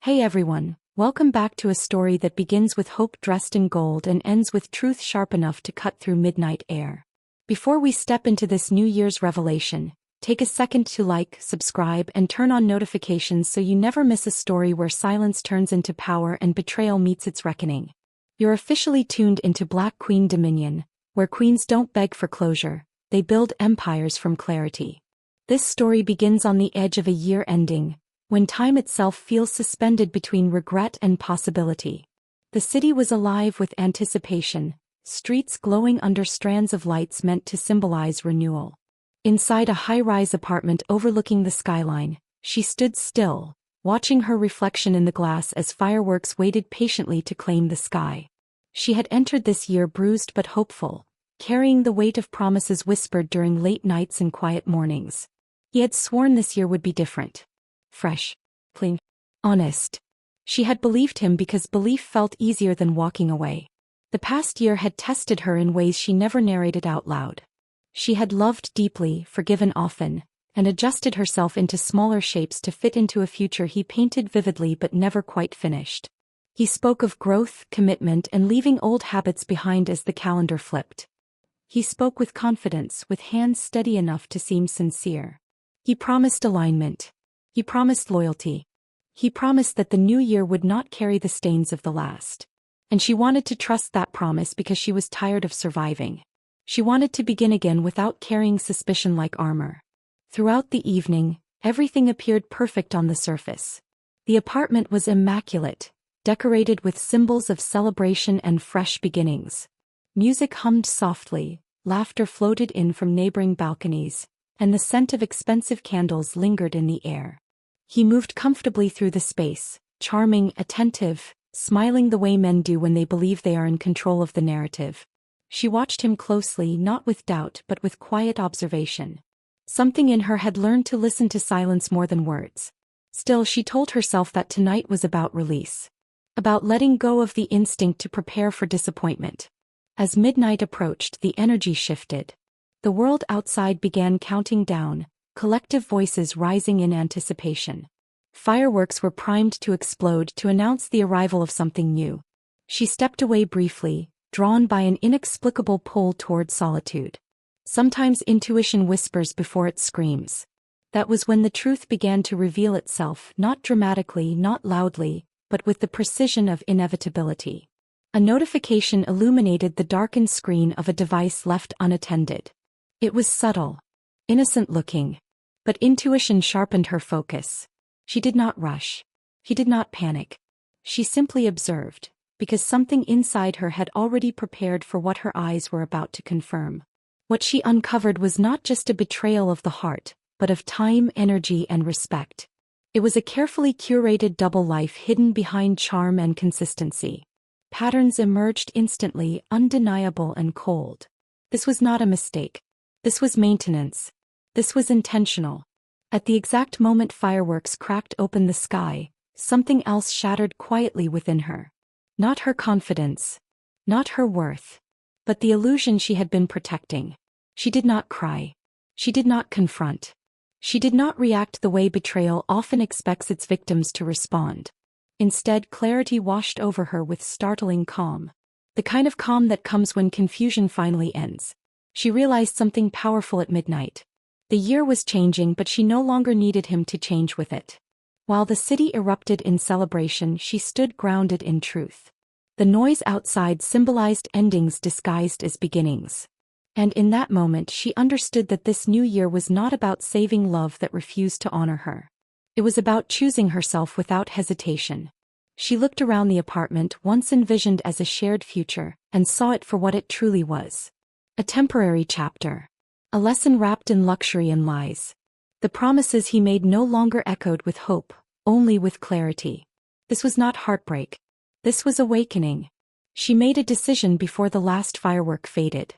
Hey everyone, welcome back to a story that begins with hope dressed in gold and ends with truth sharp enough to cut through midnight air. Before we step into this New Year's revelation, take a second to like, subscribe, and turn on notifications so you never miss a story where silence turns into power and betrayal meets its reckoning. You're officially tuned into Black Queen Dominion, where queens don't beg for closure, they build empires from clarity. This story begins on the edge of a year ending, when time itself feels suspended between regret and possibility. The city was alive with anticipation, streets glowing under strands of lights meant to symbolize renewal. Inside a high-rise apartment overlooking the skyline, she stood still, watching her reflection in the glass as fireworks waited patiently to claim the sky. She had entered this year bruised but hopeful, carrying the weight of promises whispered during late nights and quiet mornings. He had sworn this year would be different. Fresh, clean, honest. She had believed him because belief felt easier than walking away. The past year had tested her in ways she never narrated out loud. She had loved deeply, forgiven often, and adjusted herself into smaller shapes to fit into a future he painted vividly but never quite finished. He spoke of growth, commitment, and leaving old habits behind as the calendar flipped. He spoke with confidence, with hands steady enough to seem sincere. He promised alignment. He promised loyalty. He promised that the new year would not carry the stains of the last. And she wanted to trust that promise because she was tired of surviving. She wanted to begin again without carrying suspicion like armor. Throughout the evening, everything appeared perfect on the surface. The apartment was immaculate, decorated with symbols of celebration and fresh beginnings. Music hummed softly, laughter floated in from neighboring balconies, and the scent of expensive candles lingered in the air. He moved comfortably through the space, charming, attentive, smiling the way men do when they believe they are in control of the narrative. She watched him closely, not with doubt but with quiet observation. Something in her had learned to listen to silence more than words. Still, she told herself that tonight was about release. About letting go of the instinct to prepare for disappointment. As midnight approached, the energy shifted. The world outside began counting down, collective voices rising in anticipation. Fireworks were primed to explode to announce the arrival of something new. She stepped away briefly, drawn by an inexplicable pull toward solitude. Sometimes intuition whispers before it screams. That was when the truth began to reveal itself, not dramatically, not loudly, but with the precision of inevitability. A notification illuminated the darkened screen of a device left unattended. It was subtle, innocent-looking, but intuition sharpened her focus. She did not rush. She did not panic. She simply observed, because something inside her had already prepared for what her eyes were about to confirm. What she uncovered was not just a betrayal of the heart, but of time, energy, and respect. It was a carefully curated double life hidden behind charm and consistency. Patterns emerged instantly, undeniable and cold. This was not a mistake. This was maintenance. This was intentional. At the exact moment fireworks cracked open the sky, something else shattered quietly within her. Not her confidence. Not her worth. But the illusion she had been protecting. She did not cry. She did not confront. She did not react the way betrayal often expects its victims to respond. Instead, clarity washed over her with startling calm. The kind of calm that comes when confusion finally ends. She realized something powerful at midnight. The year was changing, but she no longer needed him to change with it. While the city erupted in celebration, she stood grounded in truth. The noise outside symbolized endings disguised as beginnings. And in that moment she understood that this new year was not about saving love that refused to honor her. It was about choosing herself without hesitation. She looked around the apartment once envisioned as a shared future, and saw it for what it truly was. A temporary chapter. A lesson wrapped in luxury and lies. The promises he made no longer echoed with hope, only with clarity. This was not heartbreak. This was awakening. She made a decision before the last firework faded.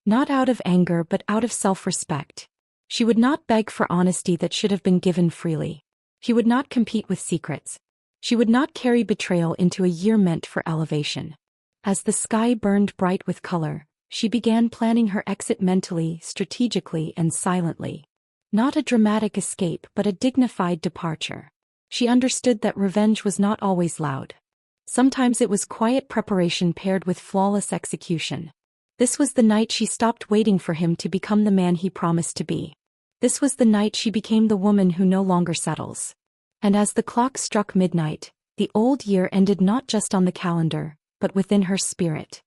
Not out of anger but out of self-respect. She would not beg for honesty that should have been given freely. She would not compete with secrets. She would not carry betrayal into a year meant for elevation. As the sky burned bright with color, she began planning her exit mentally, strategically, and silently. Not a dramatic escape but a dignified departure. She understood that revenge was not always loud. Sometimes it was quiet preparation paired with flawless execution. This was the night she stopped waiting for him to become the man he promised to be. This was the night she became the woman who no longer settles. And as the clock struck midnight, the old year ended not just on the calendar, but within her spirit.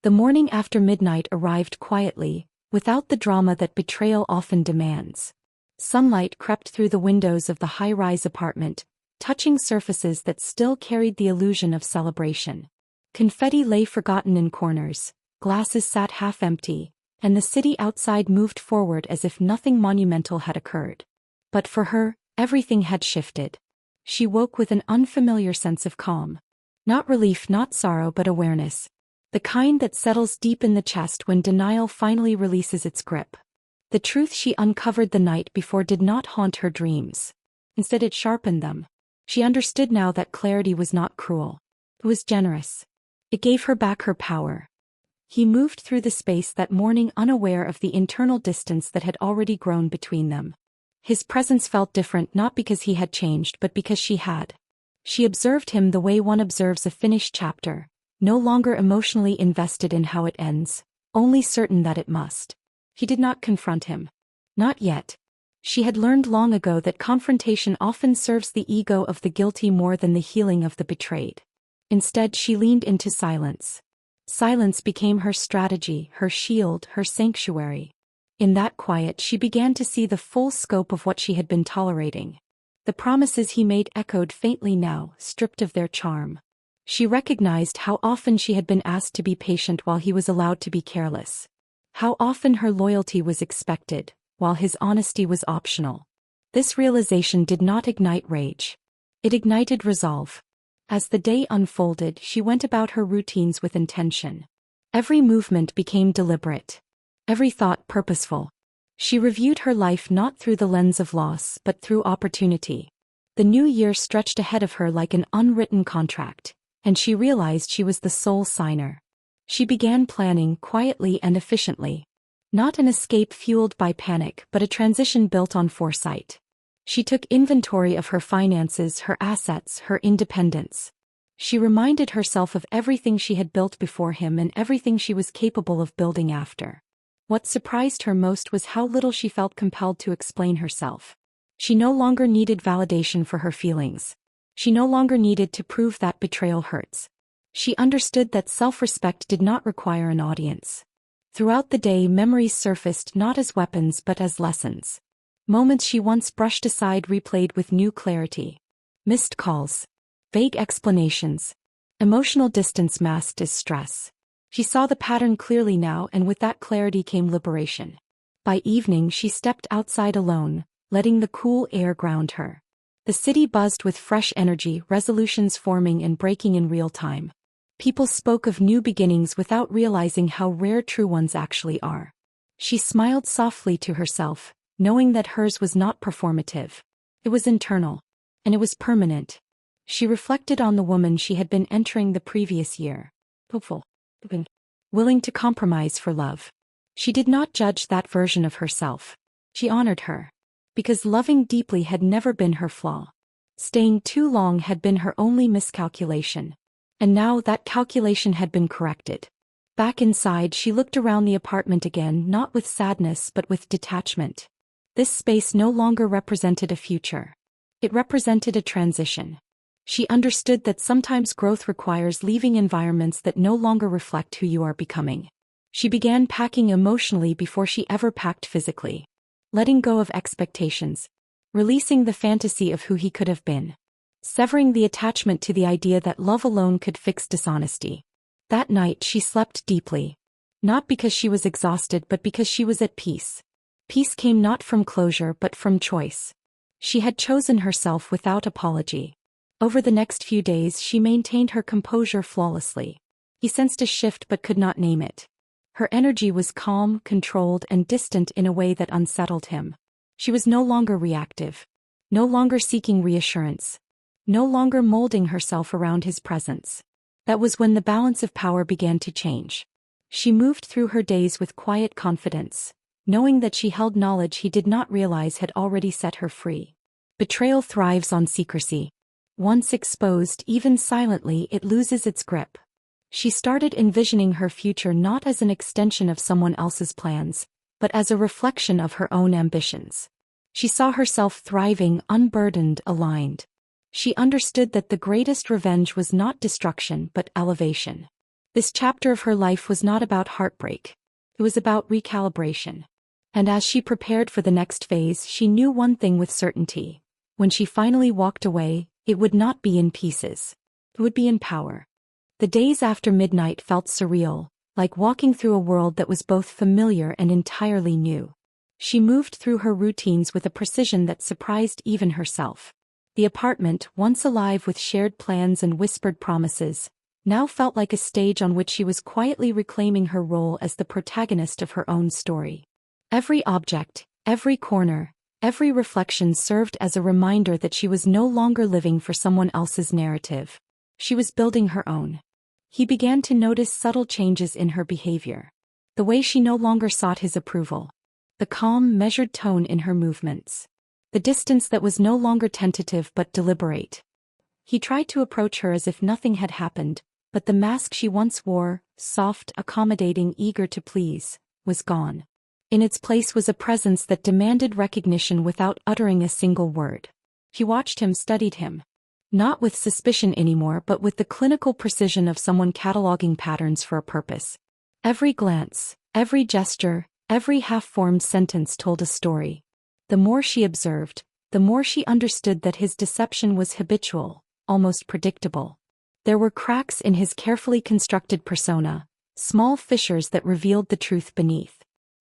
The morning after midnight arrived quietly, without the drama that betrayal often demands. Sunlight crept through the windows of the high-rise apartment, touching surfaces that still carried the illusion of celebration. Confetti lay forgotten in corners, glasses sat half-empty, and the city outside moved forward as if nothing monumental had occurred. But for her, everything had shifted. She woke with an unfamiliar sense of calm. Not relief, not sorrow, but awareness. The kind that settles deep in the chest when denial finally releases its grip. The truth she uncovered the night before did not haunt her dreams. Instead, it sharpened them. She understood now that clarity was not cruel. It was generous. It gave her back her power. He moved through the space that morning unaware of the internal distance that had already grown between them. His presence felt different not because he had changed but because she had. She observed him the way one observes a finished chapter, no longer emotionally invested in how it ends, only certain that it must. He did not confront him. Not yet. She had learned long ago that confrontation often serves the ego of the guilty more than the healing of the betrayed. Instead, she leaned into silence. Silence became her strategy, her shield, her sanctuary. In that quiet she began to see the full scope of what she had been tolerating. The promises he made echoed faintly now, stripped of their charm. She recognized how often she had been asked to be patient while he was allowed to be careless. How often her loyalty was expected, while his honesty was optional. This realization did not ignite rage. It ignited resolve. As the day unfolded, she went about her routines with intention. Every movement became deliberate. Every thought purposeful. She reviewed her life not through the lens of loss but through opportunity. The new year stretched ahead of her like an unwritten contract, and she realized she was the sole signer. She began planning quietly and efficiently. Not an escape fueled by panic but a transition built on foresight. She took inventory of her finances, her assets, her independence. She reminded herself of everything she had built before him and everything she was capable of building after. What surprised her most was how little she felt compelled to explain herself. She no longer needed validation for her feelings. She no longer needed to prove that betrayal hurts. She understood that self-respect did not require an audience. Throughout the day, memories surfaced not as weapons but as lessons. Moments she once brushed aside replayed with new clarity. Missed calls. Vague explanations. Emotional distance masked as stress. She saw the pattern clearly now, and with that clarity came liberation. By evening she stepped outside alone, letting the cool air ground her. The city buzzed with fresh energy, resolutions forming and breaking in real time. People spoke of new beginnings without realizing how rare true ones actually are. She smiled softly to herself, knowing that hers was not performative. It was internal. And it was permanent. She reflected on the woman she had been entering the previous year. Hopeful. Willing to compromise for love. She did not judge that version of herself. She honored her. Because loving deeply had never been her flaw. Staying too long had been her only miscalculation. And now that calculation had been corrected. Back inside, she looked around the apartment again, not with sadness but with detachment. This space no longer represented a future. It represented a transition. She understood that sometimes growth requires leaving environments that no longer reflect who you are becoming. She began packing emotionally before she ever packed physically. Letting go of expectations. Releasing the fantasy of who he could have been. Severing the attachment to the idea that love alone could fix dishonesty. That night she slept deeply. Not because she was exhausted but because she was at peace. Peace came not from closure but from choice. She had chosen herself without apology. Over the next few days she maintained her composure flawlessly. He sensed a shift but could not name it. Her energy was calm, controlled, and distant in a way that unsettled him. She was no longer reactive. No longer seeking reassurance. No longer molding herself around his presence. That was when the balance of power began to change. She moved through her days with quiet confidence, knowing that she held knowledge he did not realize had already set her free. Betrayal thrives on secrecy. Once exposed, even silently, it loses its grip. She started envisioning her future not as an extension of someone else's plans, but as a reflection of her own ambitions. She saw herself thriving, unburdened, aligned. She understood that the greatest revenge was not destruction but elevation. This chapter of her life was not about heartbreak. It was about recalibration. And as she prepared for the next phase, she knew one thing with certainty. When she finally walked away, it would not be in pieces. It would be in power. The days after midnight felt surreal, like walking through a world that was both familiar and entirely new. She moved through her routines with a precision that surprised even herself. The apartment, once alive with shared plans and whispered promises, now felt like a stage on which she was quietly reclaiming her role as the protagonist of her own story. Every object, every corner, every reflection served as a reminder that she was no longer living for someone else's narrative. She was building her own. He began to notice subtle changes in her behavior. The way she no longer sought his approval. The calm, measured tone in her movements. The distance that was no longer tentative but deliberate. He tried to approach her as if nothing had happened, but the mask she once wore, soft, accommodating, eager to please, was gone. In its place was a presence that demanded recognition without uttering a single word. She watched him, studied him. Not with suspicion anymore, but with the clinical precision of someone cataloging patterns for a purpose. Every glance, every gesture, every half-formed sentence told a story. The more she observed, the more she understood that his deception was habitual, almost predictable. There were cracks in his carefully constructed persona, small fissures that revealed the truth beneath.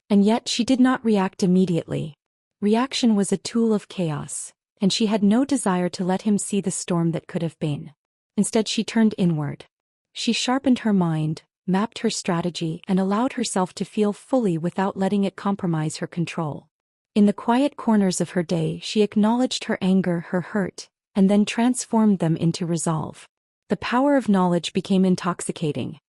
And yet she did not react immediately. Reaction was a tool of chaos, and she had no desire to let him see the storm that could have been. Instead she turned inward. She sharpened her mind, mapped her strategy, and allowed herself to feel fully without letting it compromise her control. In the quiet corners of her day she acknowledged her anger, her hurt, and then transformed them into resolve. The power of knowledge became intoxicating.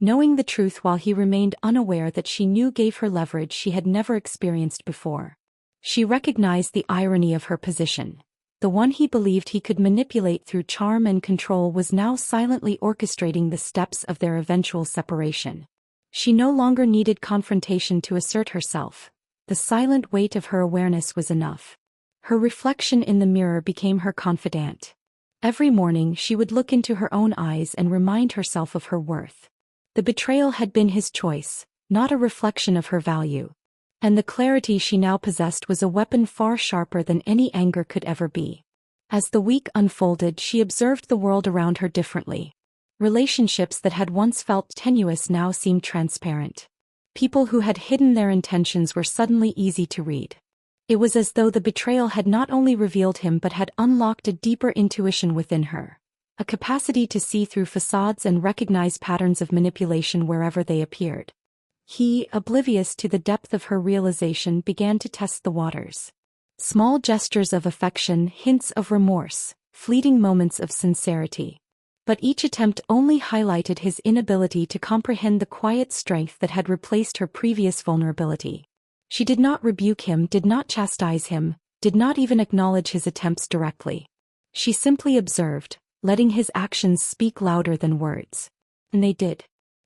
Knowing the truth while he remained unaware that she knew gave her leverage she had never experienced before. She recognized the irony of her position. The one he believed he could manipulate through charm and control was now silently orchestrating the steps of their eventual separation. She no longer needed confrontation to assert herself. The silent weight of her awareness was enough. Her reflection in the mirror became her confidant. Every morning she would look into her own eyes and remind herself of her worth. The betrayal had been his choice, not a reflection of her value. And the clarity she now possessed was a weapon far sharper than any anger could ever be. As the week unfolded, she observed the world around her differently. Relationships that had once felt tenuous now seemed transparent. People who had hidden their intentions were suddenly easy to read. It was as though the betrayal had not only revealed him but had unlocked a deeper intuition within her. A capacity to see through facades and recognize patterns of manipulation wherever they appeared. He, oblivious to the depth of her realization, began to test the waters. Small gestures of affection, hints of remorse, fleeting moments of sincerity. But each attempt only highlighted his inability to comprehend the quiet strength that had replaced her previous vulnerability. She did not rebuke him, did not chastise him, did not even acknowledge his attempts directly. She simply observed, letting his actions speak louder than words. And they did.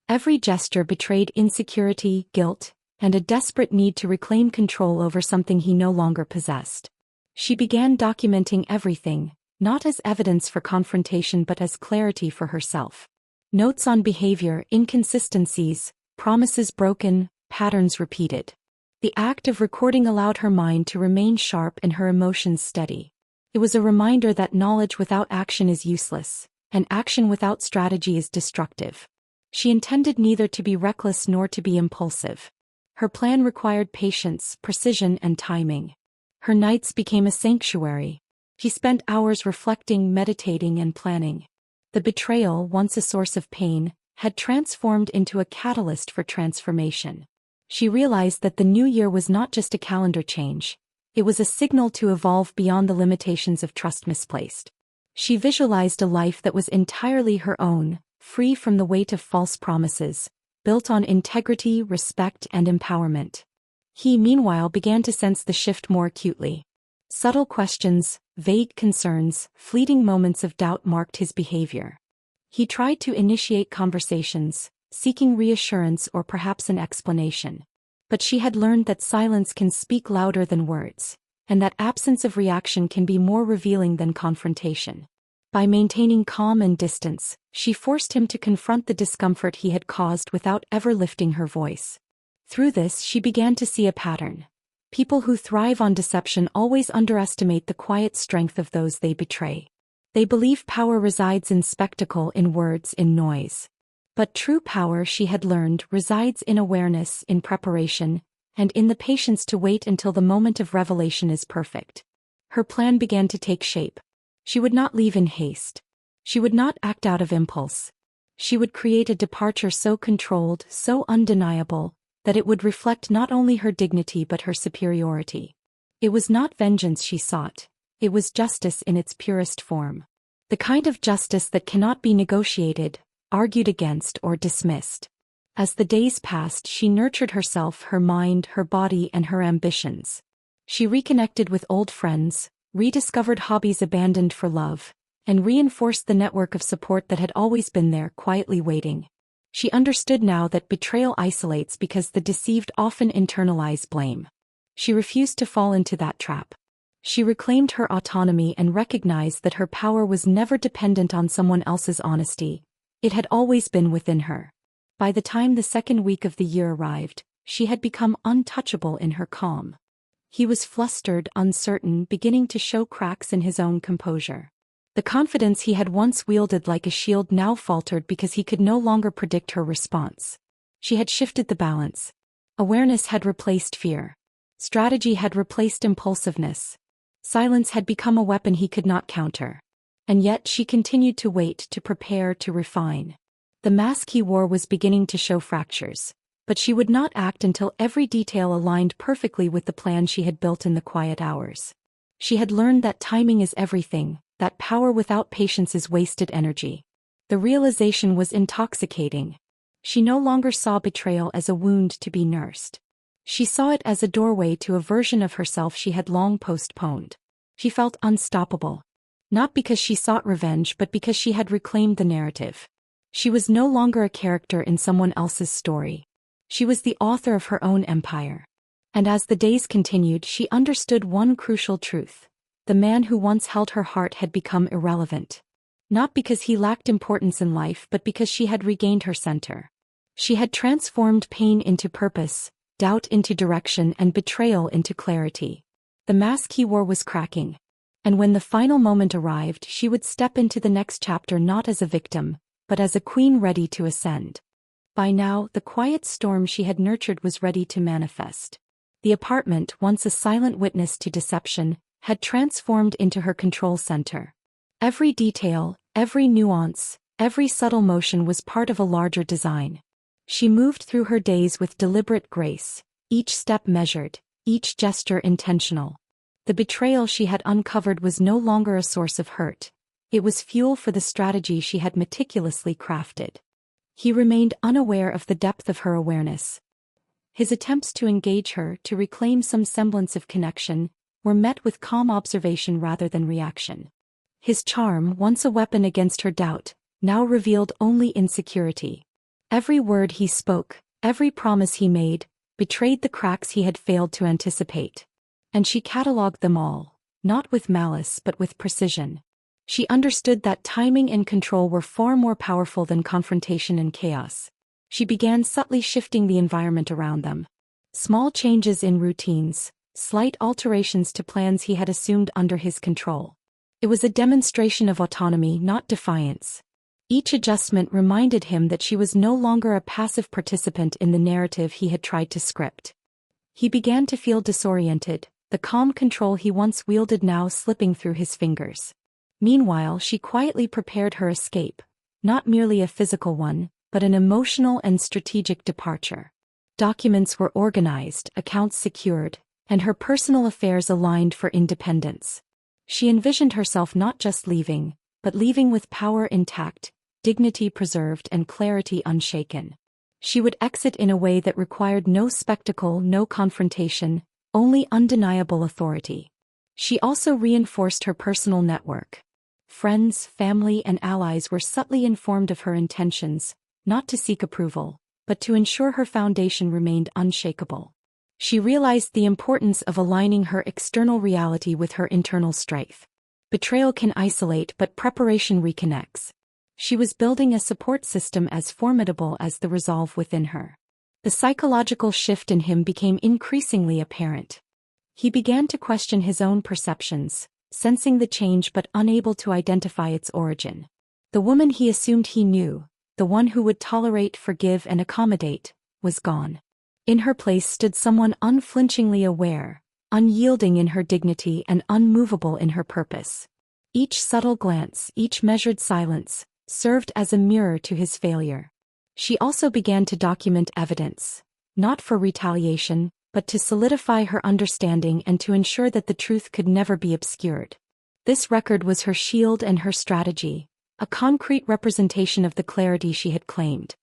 Every gesture betrayed insecurity, guilt, and a desperate need to reclaim control over something he no longer possessed. She began documenting everything, not as evidence for confrontation but as clarity for herself. Notes on behavior, inconsistencies, promises broken, patterns repeated. The act of recording allowed her mind to remain sharp and her emotions steady. It was a reminder that knowledge without action is useless, and action without strategy is destructive. She intended neither to be reckless nor to be impulsive. Her plan required patience, precision, and timing. Her nights became a sanctuary. She spent hours reflecting, meditating, and planning. The betrayal, once a source of pain, had transformed into a catalyst for transformation. She realized that the new year was not just a calendar change. It was a signal to evolve beyond the limitations of trust misplaced. She visualized a life that was entirely her own, free from the weight of false promises, built on integrity, respect, and empowerment. He, meanwhile, began to sense the shift more acutely. Subtle questions, Vague concerns, fleeting moments of doubt marked his behavior. He tried to initiate conversations, seeking reassurance or perhaps an explanation. But she had learned that silence can speak louder than words, and that absence of reaction can be more revealing than confrontation. By maintaining calm and distance, she forced him to confront the discomfort he had caused without ever lifting her voice. Through this, she began to see a pattern. People who thrive on deception always underestimate the quiet strength of those they betray. They believe power resides in spectacle, in words, in noise. But true power, she had learned, resides in awareness, in preparation, and in the patience to wait until the moment of revelation is perfect. Her plan began to take shape. She would not leave in haste. She would not act out of impulse. She would create a departure so controlled, so undeniable, that it would reflect not only her dignity but her superiority. It was not vengeance she sought. It was justice in its purest form. The kind of justice that cannot be negotiated, argued against, or dismissed. As the days passed, she nurtured herself, her mind, her body, and her ambitions. She reconnected with old friends, rediscovered hobbies abandoned for love, and reinforced the network of support that had always been there, quietly waiting. She understood now that betrayal isolates because the deceived often internalize blame. She refused to fall into that trap. She reclaimed her autonomy and recognized that her power was never dependent on someone else's honesty. It had always been within her. By the time the second week of the year arrived, she had become untouchable in her calm. He was flustered, uncertain, beginning to show cracks in his own composure. The confidence he had once wielded like a shield now faltered because he could no longer predict her response. She had shifted the balance. Awareness had replaced fear. Strategy had replaced impulsiveness. Silence had become a weapon he could not counter. And yet she continued to wait, to prepare, to refine. The mask he wore was beginning to show fractures, but she would not act until every detail aligned perfectly with the plan she had built in the quiet hours. She had learned that timing is everything, that power without patience is wasted energy. The realization was intoxicating. She no longer saw betrayal as a wound to be nursed. She saw it as a doorway to a version of herself she had long postponed. She felt unstoppable. Not because she sought revenge but because she had reclaimed the narrative. She was no longer a character in someone else's story. She was the author of her own empire. And as the days continued, she understood one crucial truth. The man who once held her heart had become irrelevant. Not because he lacked importance in life but because she had regained her center. She had transformed pain into purpose, doubt into direction, and betrayal into clarity. The mask he wore was cracking. And when the final moment arrived, she would step into the next chapter not as a victim, but as a queen ready to ascend. By now, the quiet storm she had nurtured was ready to manifest. The apartment, once a silent witness to deception, had transformed into her control center. Every detail, every nuance, every subtle motion was part of a larger design. She moved through her days with deliberate grace, each step measured, each gesture intentional. The betrayal she had uncovered was no longer a source of hurt. It was fuel for the strategy she had meticulously crafted. He remained unaware of the depth of her awareness. His attempts to engage her, to reclaim some semblance of connection, were met with calm observation rather than reaction. His charm, once a weapon against her doubt, now revealed only insecurity. Every word he spoke, every promise he made, betrayed the cracks he had failed to anticipate. And she catalogued them all, not with malice but with precision. She understood that timing and control were far more powerful than confrontation and chaos. She began subtly shifting the environment around them. Small changes in routines, slight alterations to plans he had assumed under his control. It was a demonstration of autonomy, not defiance. Each adjustment reminded him that she was no longer a passive participant in the narrative he had tried to script. He began to feel disoriented, the calm control he once wielded now slipping through his fingers. Meanwhile, she quietly prepared her escape, not merely a physical one, but an emotional and strategic departure. Documents were organized, accounts secured, and her personal affairs aligned for independence. She envisioned herself not just leaving, but leaving with power intact, dignity preserved, and clarity unshaken. She would exit in a way that required no spectacle, no confrontation, only undeniable authority. She also reinforced her personal network. Friends, family, and allies were subtly informed of her intentions, not to seek approval, but to ensure her foundation remained unshakable. She realized the importance of aligning her external reality with her internal strength. Betrayal can isolate, but preparation reconnects. She was building a support system as formidable as the resolve within her. The psychological shift in him became increasingly apparent. He began to question his own perceptions, sensing the change but unable to identify its origin. The woman he assumed he knew, the one who would tolerate, forgive, and accommodate, was gone. In her place stood someone unflinchingly aware, unyielding in her dignity and unmovable in her purpose. Each subtle glance, each measured silence, served as a mirror to his failure. She also began to document evidence, not for retaliation, but to solidify her understanding and to ensure that the truth could never be obscured. This record was her shield and her strategy, a concrete representation of the clarity she had claimed.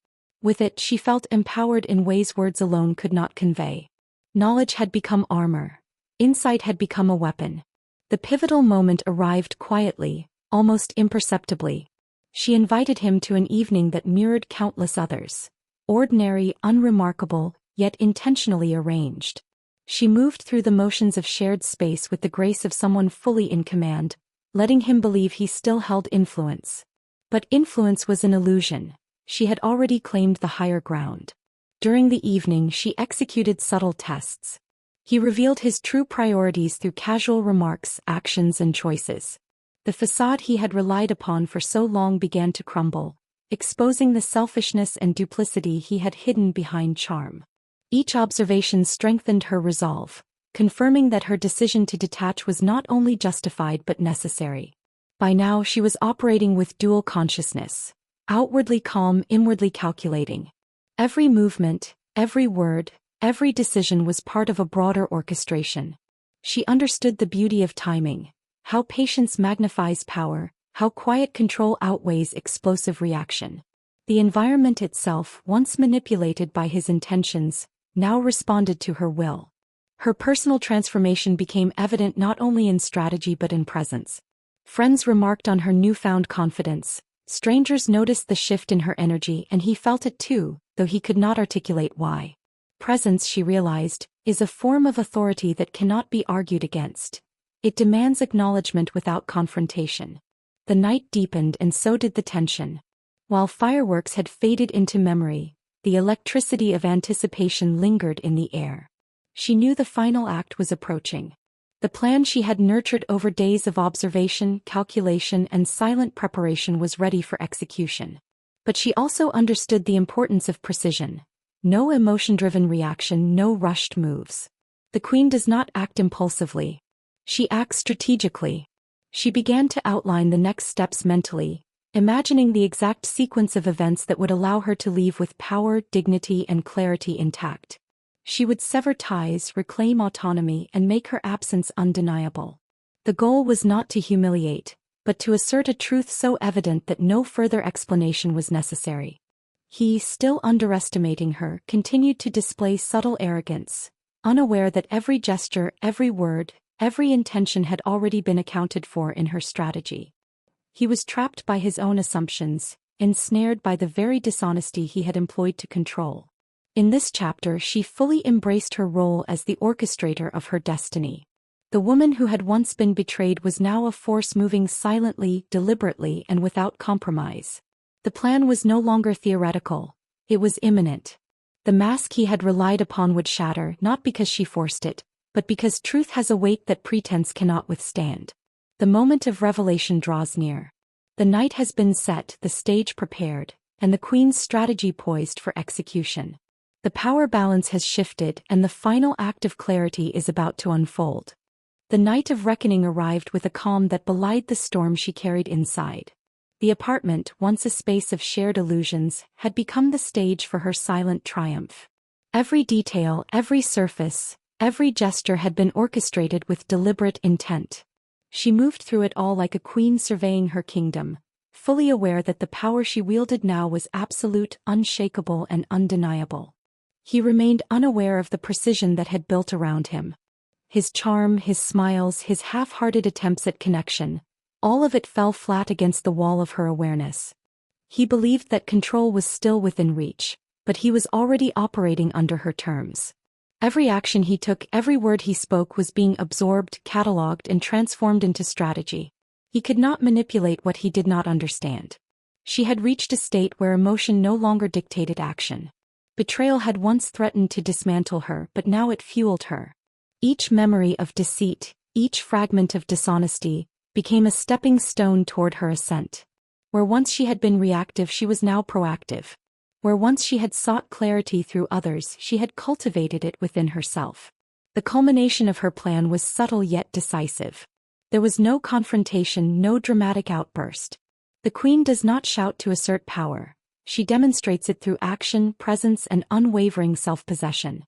With it, she felt empowered in ways words alone could not convey. Knowledge had become armor. Insight had become a weapon. The pivotal moment arrived quietly, almost imperceptibly. She invited him to an evening that mirrored countless others. Ordinary, unremarkable, yet intentionally arranged. She moved through the motions of shared space with the grace of someone fully in command, letting him believe he still held influence. But influence was an illusion. She had already claimed the higher ground. During the evening, she executed subtle tests. He revealed his true priorities through casual remarks, actions, and choices. The facade he had relied upon for so long began to crumble, exposing the selfishness and duplicity he had hidden behind charm. Each observation strengthened her resolve, confirming that her decision to detach was not only justified but necessary. By now she was operating with dual consciousness, outwardly calm, inwardly calculating. Every movement, every word, every decision was part of a broader orchestration. She understood the beauty of timing, how patience magnifies power, how quiet control outweighs explosive reaction. The environment itself, once manipulated by his intentions, now responded to her will. Her personal transformation became evident not only in strategy but in presence. Friends remarked on her newfound confidence. Strangers noticed the shift in her energy, and he felt it too, though he could not articulate why. Presence, she realized, is a form of authority that cannot be argued against. It demands acknowledgement without confrontation. The night deepened, and so did the tension. While fireworks had faded into memory, the electricity of anticipation lingered in the air. She knew the final act was approaching. The plan she had nurtured over days of observation, calculation, and silent preparation was ready for execution. But she also understood the importance of precision. No emotion-driven reaction, no rushed moves. The queen does not act impulsively. She acts strategically. She began to outline the next steps mentally, imagining the exact sequence of events that would allow her to leave with power, dignity, and clarity intact. She would sever ties, reclaim autonomy, and make her absence undeniable. The goal was not to humiliate, but to assert a truth so evident that no further explanation was necessary. He, still underestimating her, continued to display subtle arrogance, unaware that every gesture, every word, every intention had already been accounted for in her strategy. He was trapped by his own assumptions, ensnared by the very dishonesty he had employed to control. In this chapter, she fully embraced her role as the orchestrator of her destiny. The woman who had once been betrayed was now a force moving silently, deliberately, and without compromise. The plan was no longer theoretical. It was imminent. The mask he had relied upon would shatter, not because she forced it, but because truth has a weight that pretense cannot withstand. The moment of revelation draws near. The night has been set, the stage prepared, and the queen's strategy poised for execution. The power balance has shifted, and the final act of clarity is about to unfold. The night of reckoning arrived with a calm that belied the storm she carried inside. The apartment, once a space of shared illusions, had become the stage for her silent triumph. Every detail, every surface, every gesture had been orchestrated with deliberate intent. She moved through it all like a queen surveying her kingdom, fully aware that the power she wielded now was absolute, unshakable, and undeniable. He remained unaware of the precision that had built around him. his charm, his smiles, his half-hearted attempts at connection, all of it fell flat against the wall of her awareness. He believed that control was still within reach, but he was already operating under her terms. Every action he took, every word he spoke was being absorbed, catalogued, and transformed into strategy. He could not manipulate what he did not understand. She had reached a state where emotion no longer dictated action. Betrayal had once threatened to dismantle her, but now it fueled her. Each memory of deceit, each fragment of dishonesty, became a stepping stone toward her ascent. Where once she had been reactive, she was now proactive. Where once she had sought clarity through others, she had cultivated it within herself. The culmination of her plan was subtle yet decisive. There was no confrontation, no dramatic outburst. The queen does not shout to assert power. She demonstrates it through action, presence, and unwavering self-possession.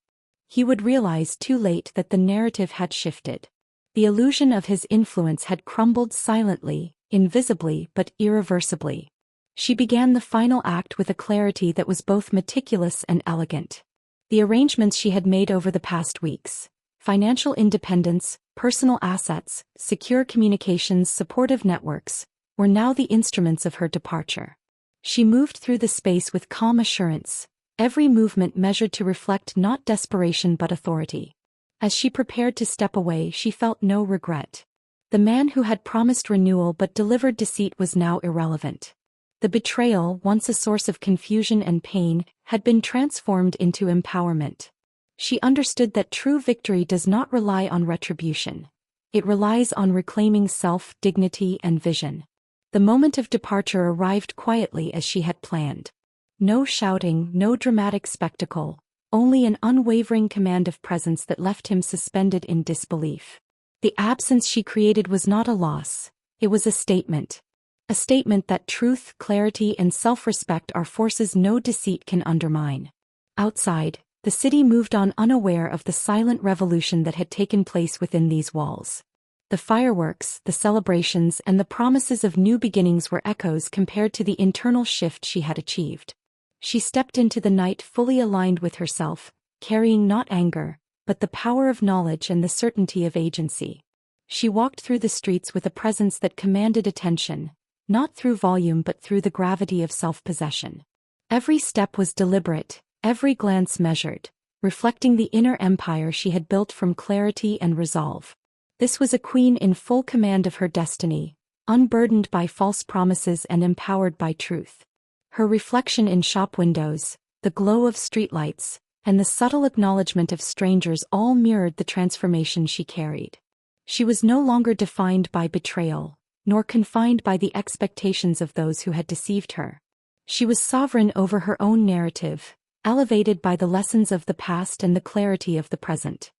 He would realize too late that the narrative had shifted. The illusion of his influence had crumbled silently, invisibly but irreversibly. She began the final act with a clarity that was both meticulous and elegant. The arrangements she had made over the past weeks, financial independence, personal assets, secure communications, supportive networks, were now the instruments of her departure. She moved through the space with calm assurance, every movement measured to reflect not desperation but authority. As she prepared to step away, she felt no regret. The man who had promised renewal but delivered deceit was now irrelevant. The betrayal, once a source of confusion and pain, had been transformed into empowerment. She understood that true victory does not rely on retribution. It relies on reclaiming self, dignity, and vision. The moment of departure arrived quietly as she had planned. No shouting, no dramatic spectacle, only an unwavering command of presence that left him suspended in disbelief. The absence she created was not a loss, it was a statement. A statement that truth, clarity, and self-respect are forces no deceit can undermine. Outside, the city moved on unaware of the silent revolution that had taken place within these walls. The fireworks, the celebrations, and the promises of new beginnings were echoes compared to the internal shift she had achieved. She stepped into the night fully aligned with herself, carrying not anger, but the power of knowledge and the certainty of agency. She walked through the streets with a presence that commanded attention, not through volume but through the gravity of self-possession. Every step was deliberate, every glance measured, reflecting the inner empire she had built from clarity and resolve. This was a queen in full command of her destiny, unburdened by false promises and empowered by truth. Her reflection in shop windows, the glow of streetlights, and the subtle acknowledgement of strangers all mirrored the transformation she carried. She was no longer defined by betrayal, nor confined by the expectations of those who had deceived her. She was sovereign over her own narrative, elevated by the lessons of the past and the clarity of the present.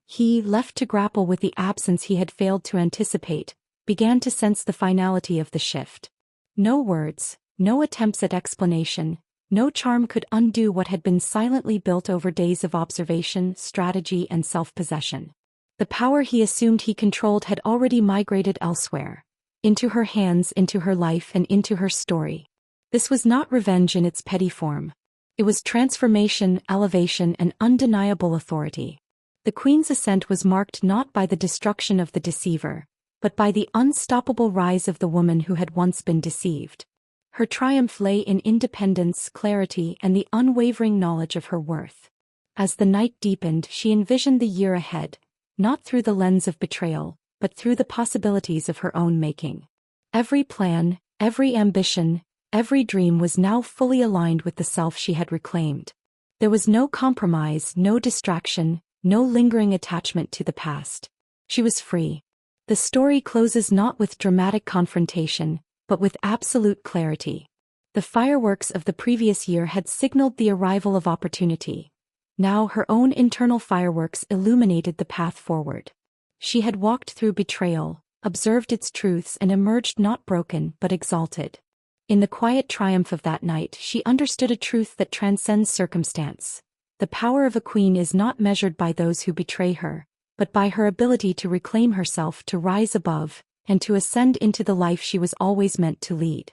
He, left to grapple with the absence he had failed to anticipate, began to sense the finality of the shift. No words, no attempts at explanation, no charm could undo what had been silently built over days of observation, strategy, and self-possession. The power he assumed he controlled had already migrated elsewhere, into her hands, into her life, and into her story. This was not revenge in its petty form. It was transformation, elevation, and undeniable authority. The queen's ascent was marked not by the destruction of the deceiver, but by the unstoppable rise of the woman who had once been deceived. Her triumph lay in independence, clarity, and the unwavering knowledge of her worth. As the night deepened, she envisioned the year ahead, not through the lens of betrayal, but through the possibilities of her own making. Every plan, every ambition, every dream was now fully aligned with the self she had reclaimed. There was no compromise, no distraction, no lingering attachment to the past. She was free. The story closes not with dramatic confrontation, but with absolute clarity. The fireworks of the previous year had signaled the arrival of opportunity. Now her own internal fireworks illuminated the path forward. She had walked through betrayal, observed its truths, and emerged not broken but exalted. In the quiet triumph of that night, she understood a truth that transcends circumstance. The power of a queen is not measured by those who betray her, but by her ability to reclaim herself, to rise above, and to ascend into the life she was always meant to lead.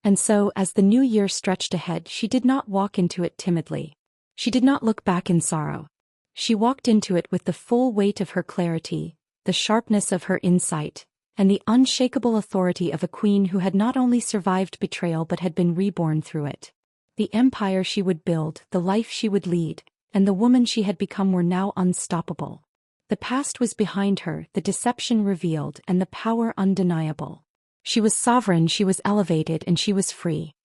And so, as the new year stretched ahead, she did not walk into it timidly. She did not look back in sorrow. She walked into it with the full weight of her clarity, the sharpness of her insight, and the unshakable authority of a queen who had not only survived betrayal but had been reborn through it. The empire she would build, the life she would lead, and the woman she had become were now unstoppable. The past was behind her, the deception revealed, and the power undeniable. She was sovereign, she was elevated, and she was free.